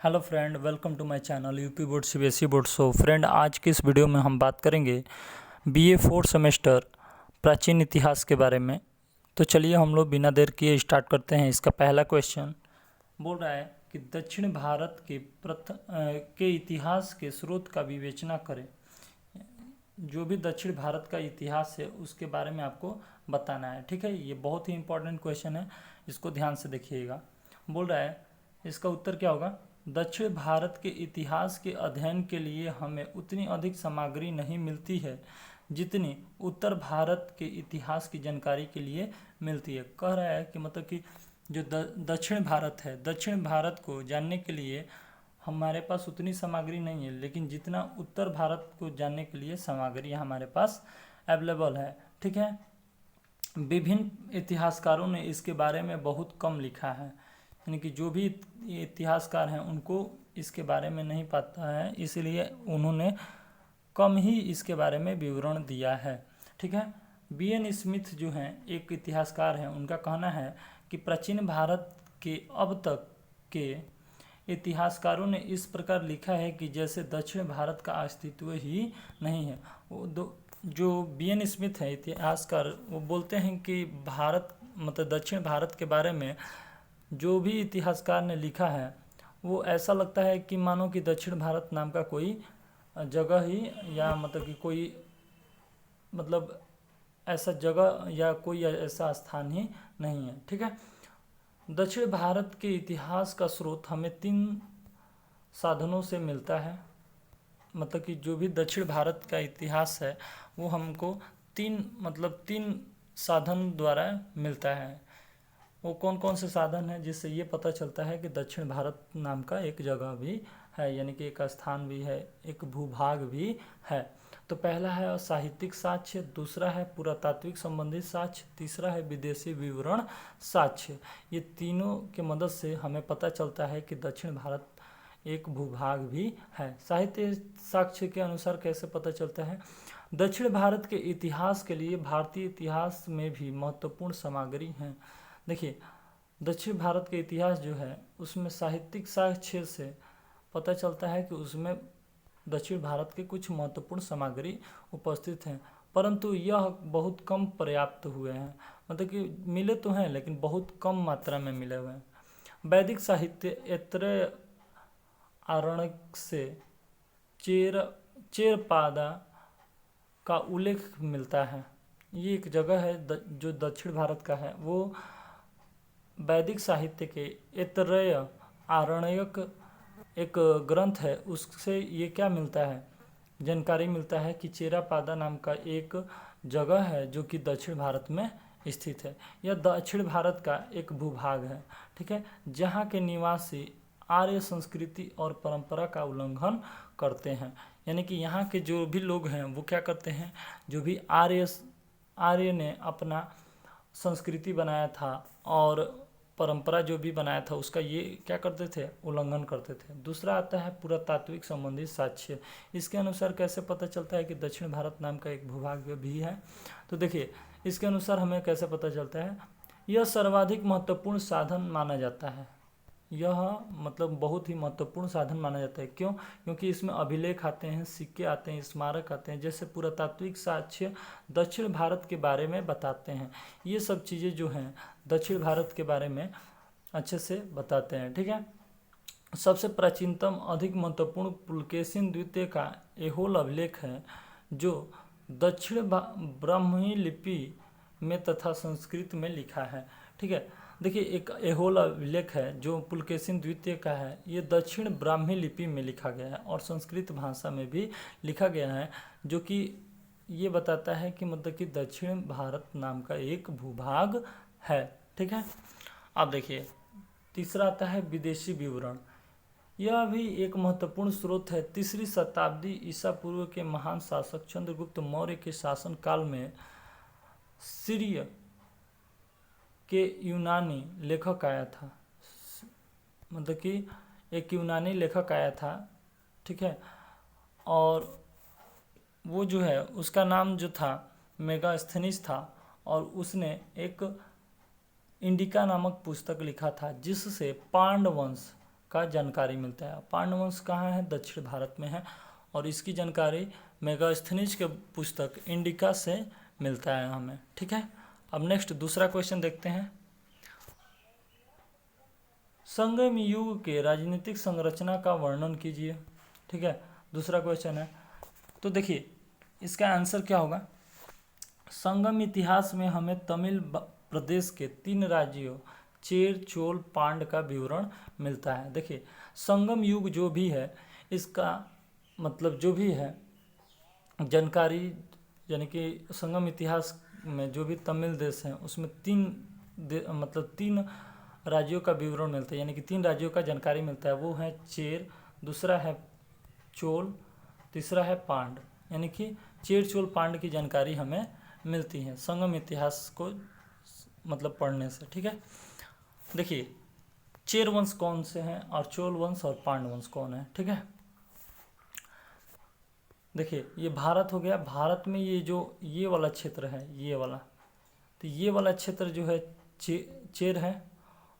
Hello friend, welcome to my channel UP board CBSE board. So friend, आज की इस video में हम बात करेंगे बीए 4 सेमेस्टर प्राचीन इतिहास के बारे में। तो चलिए हम लोग बिना देर किए स्टार्ट करते हैं। इसका पहला क्वेश्चन बोल रहा है कि दक्षिण भारत के इतिहास के स्रोत का विवेचना करें। जो भी दक्षिण भारत का इतिहास है उसके बारे में आपको बताना है। ठीक है, ये बहुत ही इंपॉर्टेंट क्वेश्चन है, इसको ध्यान से देखिएगा। बोल रहा है इसका उत्तर क्या होगा। दक्षिण भारत के इतिहास के अध्ययन के लिए हमें उतनी अधिक सामग्री नहीं मिलती है जितनी उत्तर भारत के इतिहास की जानकारी के लिए मिलती है। कह रहा है कि मतलब कि जो दक्षिण भारत है, दक्षिण भारत को जानने के लिए हमारे पास उतनी सामग्री नहीं है, लेकिन जितना उत्तर भारत को जानने के लिए सामग्री हमारे पास अवेलेबल है। ठीक है, विभिन्न इतिहासकारों ने इसके बारे में बहुत कम लिखा है, यानी कि जो भी इतिहासकार हैं उनको इसके बारे में नहीं पता है, इसलिए उन्होंने कम ही इसके बारे में विवरण दिया है। ठीक है, बीएन स्मिथ जो हैं एक इतिहासकार हैं, उनका कहना है कि प्राचीन भारत के अब तक के इतिहासकारों ने इस प्रकार लिखा है कि जैसे दक्षिण भारत का अस्तित्व ही नहीं है। जो बीएन स्मिथ है इतिहासकार, वो बोलते हैं कि भारत मतलब दक्षिण भारत के बारे में जो भी इतिहासकार ने लिखा है वो ऐसा लगता है कि मानो कि दक्षिण भारत नाम का कोई जगह ही या मतलब कि कोई मतलब ऐसा जगह या कोई ऐसा स्थान ही नहीं है। ठीक है, दक्षिण भारत के इतिहास का स्रोत हमें 3 साधनों से मिलता है। मतलब कि जो भी दक्षिण भारत का इतिहास है वो हमको 3 साधन द्वारा मिलता है। वो कौन कौन से साधन हैं जिससे ये पता चलता है कि दक्षिण भारत नाम का एक जगह भी है, यानी कि एक स्थान भी है, एक भूभाग भी है। तो पहला है साहित्यिक साक्ष्य, दूसरा है पुरातात्विक संबंधित साक्ष्य, तीसरा है विदेशी विवरण साक्ष्य। ये तीनों के मदद से हमें पता चलता है कि दक्षिण भारत एक भूभाग भी है। साहित्य साक्ष्य के अनुसार कैसे पता चलता है। दक्षिण भारत के इतिहास के लिए भारतीय इतिहास में भी महत्वपूर्ण सामग्री हैं। देखिए, दक्षिण भारत के इतिहास जो है उसमें साहित्यिक साक्ष्य से पता चलता है कि उसमें दक्षिण भारत के कुछ महत्वपूर्ण सामग्री उपस्थित हैं, परंतु यह बहुत कम पर्याप्त हुए हैं। मतलब कि मिले तो हैं लेकिन बहुत कम मात्रा में मिले हुए हैं। वैदिक साहित्य ऐतरेय आरण्यक से चेरपादा का उल्लेख मिलता है। ये एक जगह है जो दक्षिण भारत का है। वो वैदिक साहित्य के ऐतरेय आरण्यक एक ग्रंथ है, उससे ये क्या मिलता है, जानकारी मिलता है कि चेरापादा नाम का एक जगह है जो कि दक्षिण भारत में स्थित है। यह दक्षिण भारत का एक भूभाग है। ठीक है, जहाँ के निवासी आर्य संस्कृति और परंपरा का उल्लंघन करते हैं। यानी कि यहाँ के जो भी लोग हैं वो क्या करते हैं, जो भी आर्य ने अपना संस्कृति बनाया था और परंपरा जो भी बनाया था उसका ये क्या करते थे, उल्लंघन करते थे। दूसरा आता है पुरातात्विक संबंधित साक्ष्य। इसके अनुसार कैसे पता चलता है कि दक्षिण भारत नाम का एक भूभाग भी है। तो देखिए, इसके अनुसार हमें कैसे पता चलता है, यह सर्वाधिक महत्वपूर्ण साधन माना जाता है। यह मतलब बहुत ही महत्वपूर्ण साधन माना जाता है। क्यों? क्योंकि इसमें अभिलेख आते हैं, सिक्के आते हैं, स्मारक आते हैं। जैसे पुरातात्विक साक्ष्य दक्षिण भारत के बारे में बताते हैं। ये सब चीज़ें जो हैं दक्षिण भारत के बारे में अच्छे से बताते हैं। ठीक है, सबसे प्राचीनतम अधिक महत्वपूर्ण पुलकेशिन द्वितीय का ऐहोल अभिलेख है जो दक्षिण ब्राह्मी लिपि में तथा संस्कृत में लिखा है। ठीक है, देखिए, एक ऐहोल अभिलेख है जो पुलकेशिन द्वितीय का है। ये दक्षिण ब्राह्मी लिपि में लिखा गया है और संस्कृत भाषा में भी लिखा गया है, जो कि ये बताता है कि मतलब कि दक्षिण भारत नाम का एक भूभाग है। ठीक है, अब देखिए तीसरा आता है विदेशी विवरण। यह भी एक महत्वपूर्ण स्रोत है। 3री शताब्दी ईसा पूर्व के महान शासक चंद्रगुप्त मौर्य के शासन काल में सीरिया के यूनानी लेखक आया था। मतलब कि एक यूनानी लेखक आया था। ठीक है, और वो जो है उसका नाम जो था मेगास्थनीज था, और उसने एक इंडिका नामक पुस्तक लिखा था जिससे पांडव वंश का जानकारी मिलता है। पांड्य वंश कहाँ है? दक्षिण भारत में है, और इसकी जानकारी मेगास्थनीज के पुस्तक इंडिका से मिलता है हमें। ठीक है, अब नेक्स्ट दूसरा क्वेश्चन देखते हैं। संगम युग के राजनीतिक संरचना का वर्णन कीजिए। ठीक है, दूसरा क्वेश्चन है। तो देखिए इसका आंसर क्या होगा। संगम इतिहास में हमें तमिल प्रदेश के 3 राज्यों चेर, चोल, पांड्य का विवरण मिलता है। देखिए संगम युग जो भी है, इसका मतलब जो भी है जानकारी, यानी कि संगम इतिहास में जो भी तमिल देश हैं उसमें 3 राज्यों का विवरण मिलता है, यानी कि 3 राज्यों का जानकारी मिलता है। वो है चेर, दूसरा है चोल, तीसरा है पांड्य, यानी कि चेर, चोल, पांड्य की जानकारी हमें मिलती है संगम इतिहास को मतलब पढ़ने से। ठीक है, देखिए चेर वंश कौन से हैं और चोल वंश और पांड्य वंश कौन है। ठीक है, देखिए ये भारत हो गया। भारत में ये वाला क्षेत्र है, ये वाला, तो ये वाला क्षेत्र जो है चेर है,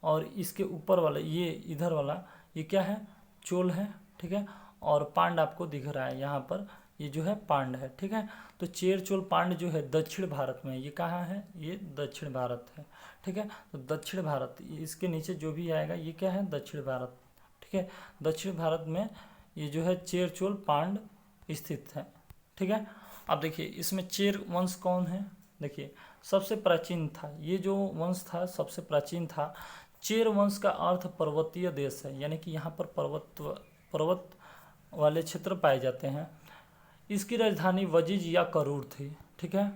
और इसके ऊपर वाला ये इधर वाला ये क्या है? चोल है। ठीक है, और पांड्य आपको दिख रहा है यहाँ पर, ये जो है पांड्य है। ठीक है, तो चेर, चोल, पांड्य जो है दक्षिण भारत में, ये कहाँ है? ये दक्षिण भारत है। ठीक है, तो दक्षिण भारत, इसके नीचे जो भी आएगा ये क्या है? दक्षिण भारत। ठीक है, दक्षिण भारत में ये जो है चेर, चोल, पांड्य स्थित है। ठीक है, अब देखिए इसमें चेर वंश कौन है? देखिए सबसे प्राचीन था, ये जो वंश था सबसे प्राचीन था। चेर वंश का अर्थ पर्वतीय देश है, यानी कि यहाँ पर पर्वत वाले क्षेत्र पाए जाते हैं। इसकी राजधानी वजिज या करूर थी। ठीक है,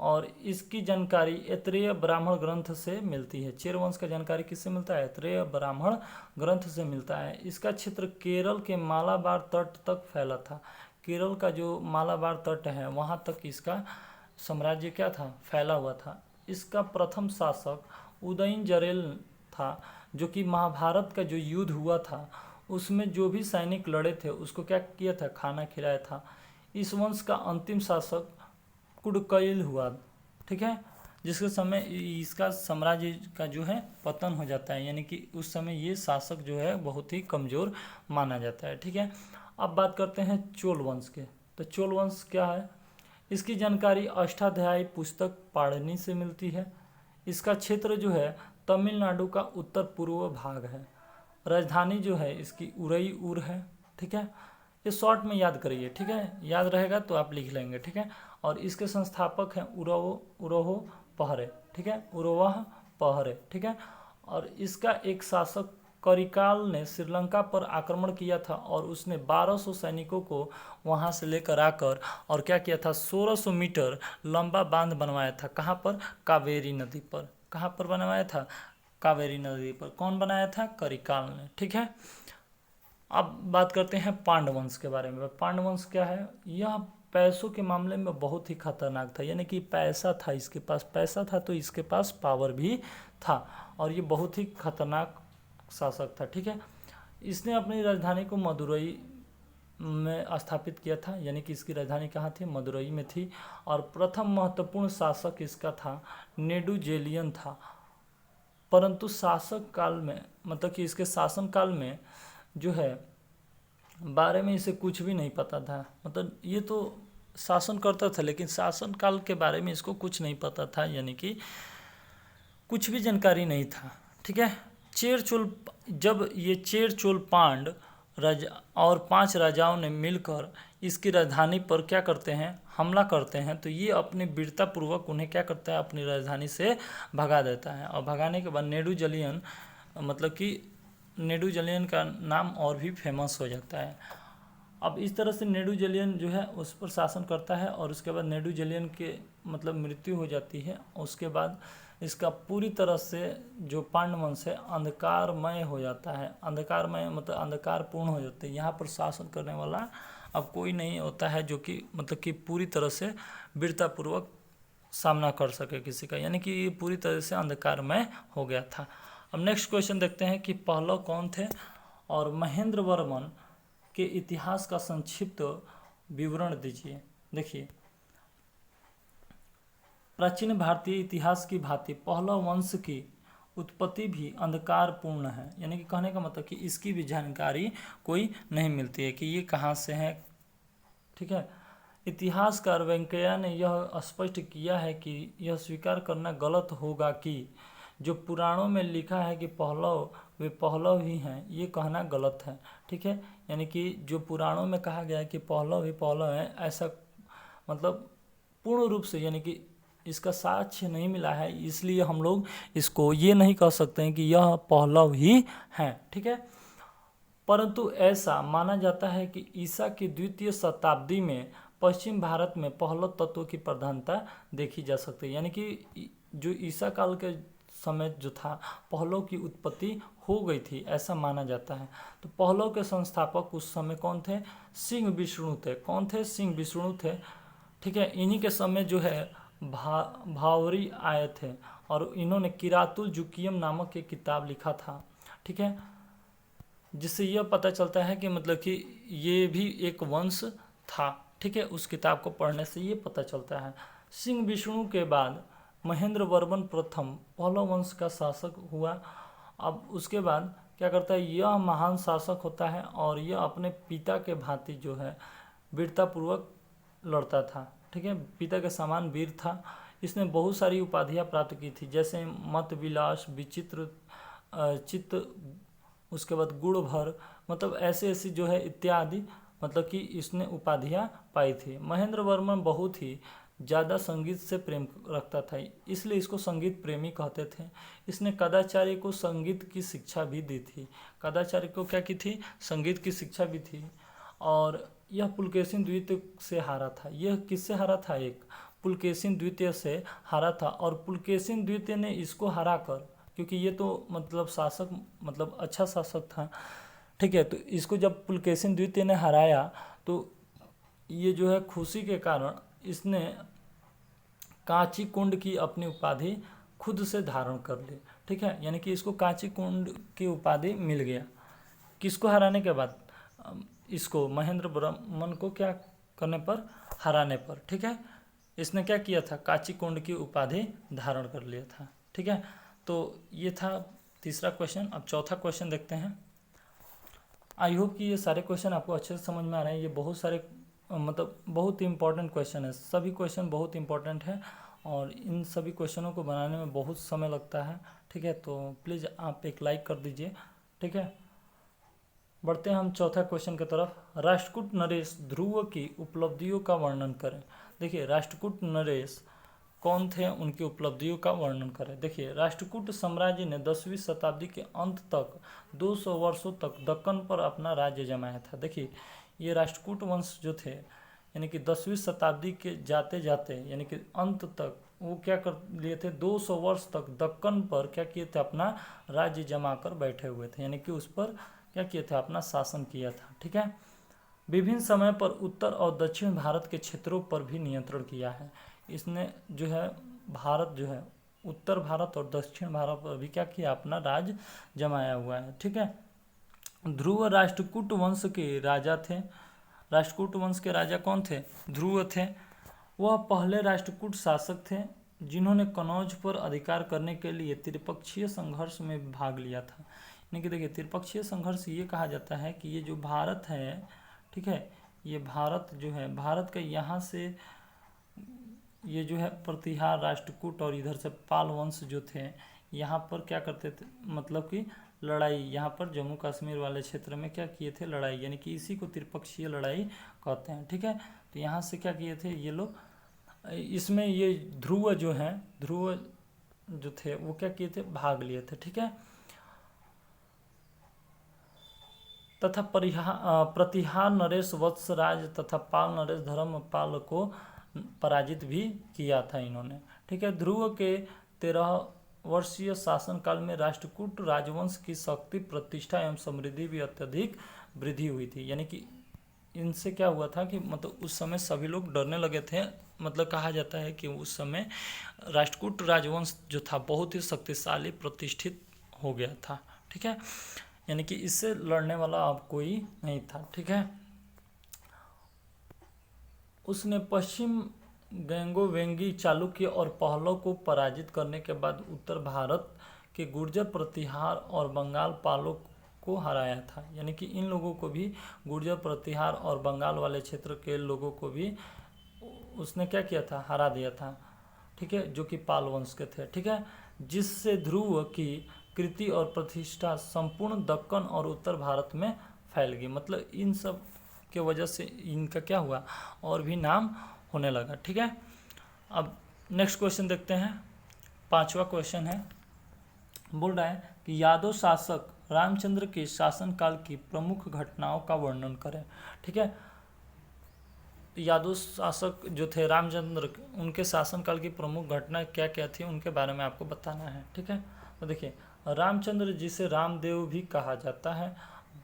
और इसकी जानकारी ऐत्रेय ब्राह्मण ग्रंथ से मिलती है। चेर वंश का जानकारी किससे मिलता है? ऐत्रेय ब्राह्मण ग्रंथ से मिलता है। इसका क्षेत्र केरल के मालाबार तट तक फैला था। केरल का जो मालाबार तट है वहाँ तक इसका साम्राज्य क्या था? फैला हुआ था। इसका प्रथम शासक उदयनजरेल था, जो कि महाभारत का जो युद्ध हुआ था उसमें जो भी सैनिक लड़े थे उसको क्या किया था? खाना खिलाया था। इस वंश का अंतिम शासक कुडकैल हुआ। ठीक है, जिसके समय इसका साम्राज्य का जो है पतन हो जाता है, यानी कि उस समय ये शासक जो है बहुत ही कमज़ोर माना जाता है। ठीक है, अब बात करते हैं चोल वंश के। तो चोल वंश क्या है? इसकी जानकारी अष्टाध्यायी पुस्तक पाणिनि से मिलती है। इसका क्षेत्र जो है तमिलनाडु का उत्तर पूर्व भाग है। राजधानी जो है इसकी उरईयूर है। ठीक है, ये शॉर्ट में याद करिए। ठीक है, याद रहेगा तो आप लिख लेंगे। ठीक है, और इसके संस्थापक हैं उरोहो पहरे। ठीक है, उरोवाह पहरे। ठीक है, और इसका एक शासक करिकाल ने श्रीलंका पर आक्रमण किया था, और उसने 1200 सैनिकों को वहां से लेकर आकर और क्या किया था? 1600 मीटर लंबा बांध बनवाया था। कहाँ पर? कावेरी नदी पर। कहाँ पर बनवाया था? कावेरी नदी पर। कौन बनाया था? करिकाल ने। ठीक है, अब बात करते हैं पांडवंश के बारे में। पांडवंश क्या है? यह पैसों के मामले में बहुत ही खतरनाक था, यानी कि पैसा था, इसके पास पैसा था तो इसके पास पावर भी था, और ये बहुत ही खतरनाक शासक था। ठीक है, इसने अपनी राजधानी को मदुरई में स्थापित किया था, यानी कि इसकी राजधानी कहाँ थी? मदुरई में थी। और प्रथम महत्वपूर्ण शासक इसका था नेडुजेलियन था, परंतु शासक काल में, मतलब कि इसके शासन काल में जो है बारे में इसे कुछ भी नहीं पता था। मतलब ये तो शासन करता था लेकिन शासन काल के बारे में इसको कुछ नहीं पता था, यानी कि कुछ भी जानकारी नहीं था। ठीक है, चेर चोल, जब ये चेर चोल पांड्य राजा और 5 राजाओं ने मिलकर इसकी राजधानी पर क्या करते हैं? हमला करते हैं, तो ये अपनी वीरता पूर्वक उन्हें क्या करता है? अपनी राजधानी से भगा देता है। और भगाने के बाद नेडुजेलियन, मतलब कि नेडुजेलियन का नाम और भी फेमस हो जाता है। अब इस तरह से नेडुजेलियन जो है उस पर शासन करता है, और उसके बाद नेडुजेलियन के मतलब मृत्यु हो जाती है। उसके बाद इसका पूरी तरह से जो पांड्य वंश है अंधकारमय हो जाता है। अंधकारमय मतलब अंधकारपूर्ण हो जाते हैं। यहाँ पर शासन करने वाला अब कोई नहीं होता है जो कि मतलब कि पूरी तरह से वीरतापूर्वक सामना कर सके किसी का, यानी कि ये पूरी तरह से अंधकारमय हो गया था। अब नेक्स्ट क्वेश्चन देखते हैं कि पहलव कौन थे, और महेंद्र वर्मन के इतिहास का संक्षिप्त विवरण दीजिए। देखिए प्राचीन भारतीय इतिहास की भांति पहलव वंश की उत्पत्ति भी अंधकारपूर्ण है, यानी कि कहने का मतलब कि इसकी भी जानकारी कोई नहीं मिलती है कि ये कहाँ से है। ठीक है, इतिहासकार वेंकैया ने यह स्पष्ट किया है कि यह स्वीकार करना गलत होगा कि जो पुराणों में लिखा है कि पहलव वे पहलव ही हैं, ये कहना गलत है। ठीक है, यानी कि जो पुराणों में कहा गया है कि पहलव ही पहलव है, ऐसा मतलब पूर्ण रूप से यानी कि इसका साक्ष्य नहीं मिला है, इसलिए हम लोग इसको ये नहीं कह सकते हैं कि यह पहलव ही है। ठीक है, परंतु ऐसा माना जाता है कि ईसा की द्वितीय शताब्दी में पश्चिम भारत में पहलव तत्व की प्रधानता देखी जा सकती है, यानी कि जो ईसा काल के समय जो था पहलव की उत्पत्ति हो गई थी, ऐसा माना जाता है। तो पहलव के संस्थापक उस समय कौन थे? सिंह विष्णु थे। कौन थे? सिंह विष्णु थे। ठीक है, इन्हीं के समय जो है भावरी आए थे और इन्होंने किरातुल जुकियम नामक एक किताब लिखा था। ठीक है, जिससे यह पता चलता है कि मतलब कि ये भी एक वंश था। ठीक है, उस किताब को पढ़ने से ये पता चलता है। सिंह विष्णु के बाद महेंद्र वर्मन प्रथम पहलव वंश का शासक हुआ। अब उसके बाद क्या करता है, यह महान शासक होता है और यह अपने पिता के भांति जो है वीरतापूर्वक लड़ता था। ठीक है, पिता के समान वीर था। इसने बहुत सारी उपाधियां प्राप्त की थी, जैसे मत विलास, विचित्र चित्त, उसके बाद गुण भर, मतलब ऐसे ऐसी जो है इत्यादि, मतलब कि इसने उपाधियां पाई थी। महेंद्र वर्मन बहुत ही ज़्यादा संगीत से प्रेम रखता था, इसलिए इसको संगीत प्रेमी कहते थे। इसने कदाचार्य को संगीत की शिक्षा भी दी थी। कदाचार्य को क्या की थी? संगीत की शिक्षा भी थी। और यह पुलकेशिन द्वितीय से हारा था। यह किससे हारा था? एक पुलकेशिन द्वितीय से हारा था और पुलकेशिन द्वितीय ने इसको हरा कर, क्योंकि ये तो मतलब शासक मतलब अच्छा शासक था। ठीक है, तो इसको जब पुलकेशिन द्वितीय ने हराया तो ये जो है खुशी के कारण इसने कांची कुंड की अपनी उपाधि खुद से धारण कर ली। ठीक है, यानी कि इसको कांची कुंड की उपाधि मिल गया। किसको हराने के बाद? इसको महेंद्र वर्मन को क्या करने पर? हराने पर। ठीक है, इसने क्या किया था? कांची कुंड की उपाधि धारण कर लिया था। ठीक है, तो ये था तीसरा क्वेश्चन। अब चौथा क्वेश्चन देखते हैं। आई होप कि ये सारे क्वेश्चन आपको अच्छे से समझ में आ रहे हैं। ये बहुत सारे मतलब बहुत ही इंपॉर्टेंट क्वेश्चन है, सभी क्वेश्चन बहुत इंपॉर्टेंट है और इन सभी क्वेश्चनों को बनाने में बहुत समय लगता है। ठीक है, तो प्लीज़ आप एक लाइक कर दीजिए। ठीक है, बढ़ते हैं हम चौथा क्वेश्चन की तरफ। राष्ट्रकूट नरेश ध्रुव की उपलब्धियों का वर्णन करें। देखिए, राष्ट्रकूट नरेश कौन थे, उनकी उपलब्धियों का वर्णन करें। देखिए, राष्ट्रकूट साम्राज्य ने 10वीं शताब्दी के अंत तक 200 वर्षों तक दक्कन पर अपना राज्य जमाया था। देखिए, ये राष्ट्रकूट वंश जो थे, यानी कि 10वीं शताब्दी के जाते जाते यानी कि अंत तक वो क्या कर लिए थे? 200 वर्ष तक दक्कन पर क्या किए थे? अपना राज्य जमा कर बैठे हुए थे, यानी कि उस पर क्या किए थे? अपना शासन किया था। ठीक है, विभिन्न समय पर उत्तर और दक्षिण भारत के क्षेत्रों पर भी नियंत्रण किया है। इसने जो है भारत जो है उत्तर भारत और दक्षिण भारत पर भी क्या किया? अपना राज जमाया हुआ है। ठीक है, ध्रुव राष्ट्रकूट वंश के राजा थे। राष्ट्रकूट वंश के राजा कौन थे? ध्रुव थे। वह पहले राष्ट्रकूट शासक थे जिन्होंने कनौज पर अधिकार करने के लिए त्रिपक्षीय संघर्ष में भाग लिया था। यानी कि देखिए, त्रिपक्षीय संघर्ष ये कहा जाता है कि ये जो भारत है, ठीक है, ये भारत जो है, भारत का यहाँ से ये जो है प्रतिहार राष्ट्रकूट और इधर से पाल वंश जो थे यहाँ पर क्या करते थे? मतलब कि लड़ाई, यहाँ पर जम्मू कश्मीर वाले क्षेत्र में क्या किए थे? लड़ाई, यानी कि इसी को त्रिपक्षीय लड़ाई कहते हैं। ठीक है, तो यहाँ से क्या किए थे ये लोग? इसमें ये ध्रुव जो हैं, ध्रुव जो थे वो क्या किए थे? भाग लिए थे। ठीक है, तथा प्रतिहार नरेश वत्सराज तथा पाल नरेश धर्मपाल को पराजित भी किया था इन्होंने। ठीक है, ध्रुव के 13 वर्षीय शासनकाल में राष्ट्रकूट राजवंश की शक्ति, प्रतिष्ठा एवं समृद्धि भी अत्यधिक वृद्धि हुई थी। यानी कि इनसे क्या हुआ था कि मतलब उस समय सभी लोग डरने लगे थे। मतलब कहा जाता है कि उस समय राष्ट्रकूट राजवंश जो था बहुत ही शक्तिशाली, प्रतिष्ठित हो गया था। ठीक है, यानी कि इससे लड़ने वाला अब कोई नहीं था। ठीक है, उसने पश्चिम गैंगो वेंगी चालुक्य और पहलव को पराजित करने के बाद उत्तर भारत कि गुर्जर प्रतिहार और बंगाल पालों को हराया था। यानी कि इन लोगों को भी, गुर्जर प्रतिहार और बंगाल वाले क्षेत्र के लोगों को भी उसने क्या किया था, हरा दिया था। ठीक है, जो कि पाल वंश के थे। ठीक है, जिससे ध्रुव की कृति और प्रतिष्ठा संपूर्ण दक्कन और उत्तर भारत में फैल गई। मतलब इन सब के वजह से इनका क्या हुआ, और भी नाम होने लगा। ठीक है, अब नेक्स्ट क्वेश्चन देखते हैं। 5वां क्वेश्चन है, बोल रहा है कि यादव शासक रामचंद्र के शासनकाल की प्रमुख घटनाओं का वर्णन करें। ठीक है, यादव शासक जो थे रामचंद्र, उनके शासनकाल की प्रमुख घटना क्या क्या थी, उनके बारे में आपको बताना है। ठीक है, तो देखिए, रामचंद्र जिसे रामदेव भी कहा जाता है,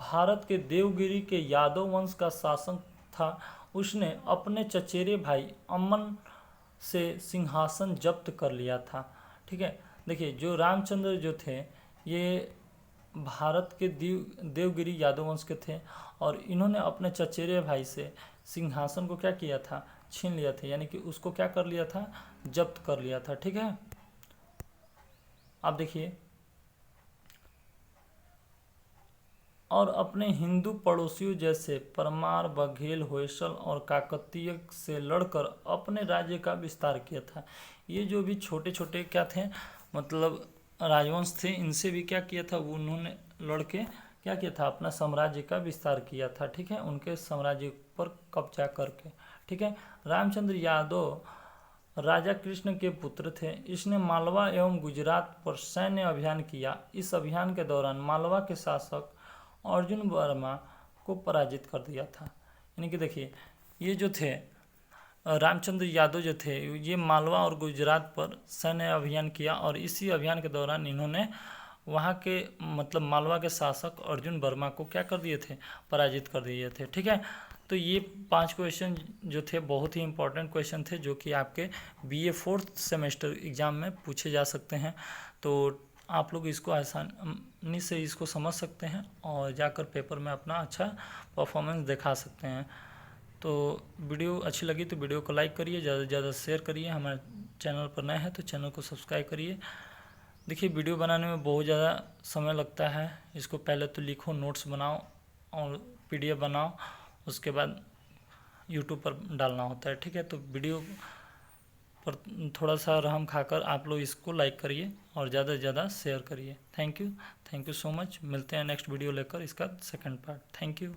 भारत के देवगिरी के यादव वंश का शासक था। उसने अपने चचेरे भाई अम्मन से सिंहासन जब्त कर लिया था। ठीक है, देखिए, जो रामचंद्र जो थे ये भारत के देवगिरी यादव वंश के थे, और इन्होंने अपने चचेरे भाई से सिंहासन को क्या किया था, छीन लिया था। यानी कि उसको क्या कर लिया था, जब्त कर लिया था। ठीक है, अब देखिए, और अपने हिंदू पड़ोसियों जैसे परमार, बघेल, होयसल और काकतीय से लड़कर अपने राज्य का विस्तार किया था। ये जो भी छोटे छोटे क्या थे, मतलब राजवंश थे, इनसे भी क्या किया था, वो उन्होंने लड़के क्या किया था, अपना साम्राज्य का विस्तार किया था। ठीक है, उनके साम्राज्य पर कब्जा करके। ठीक है, रामचंद्र यादव राजा कृष्ण के पुत्र थे। इसने मालवा एवं गुजरात पर सैन्य अभियान किया। इस अभियान के दौरान मालवा के शासक अर्जुन वर्मा को पराजित कर दिया था। यानी कि देखिए, ये जो थे रामचंद्र यादव जो थे, ये मालवा और गुजरात पर सैन्य अभियान किया, और इसी अभियान के दौरान इन्होंने वहाँ के मतलब मालवा के शासक अर्जुन वर्मा को क्या कर दिए थे, पराजित कर दिए थे। ठीक है, तो ये 5 क्वेश्चन जो थे बहुत ही इंपॉर्टेंट क्वेश्चन थे, जो कि आपके BA 4th सेमेस्टर एग्ज़ाम में पूछे जा सकते हैं। तो आप लोग इसको आसानी से इसको समझ सकते हैं और जाकर पेपर में अपना अच्छा परफॉर्मेंस दिखा सकते हैं। तो वीडियो अच्छी लगी तो वीडियो को लाइक करिए, ज़्यादा से ज़्यादा शेयर करिए। हमारे चैनल पर नए हैं तो चैनल को सब्सक्राइब करिए। देखिए, वीडियो बनाने में बहुत ज़्यादा समय लगता है। इसको पहले तो लिखो, नोट्स बनाओ और PDF बनाओ, उसके बाद YouTube पर डालना होता है। ठीक है, तो वीडियो पर थोड़ा सा रहम खाकर आप लोग इसको लाइक करिए और ज़्यादा से ज़्यादा शेयर करिए। Thank you so much. मिलते हैं नेक्स्ट वीडियो लेकर इसका सेकंड पार्ट। Thank you.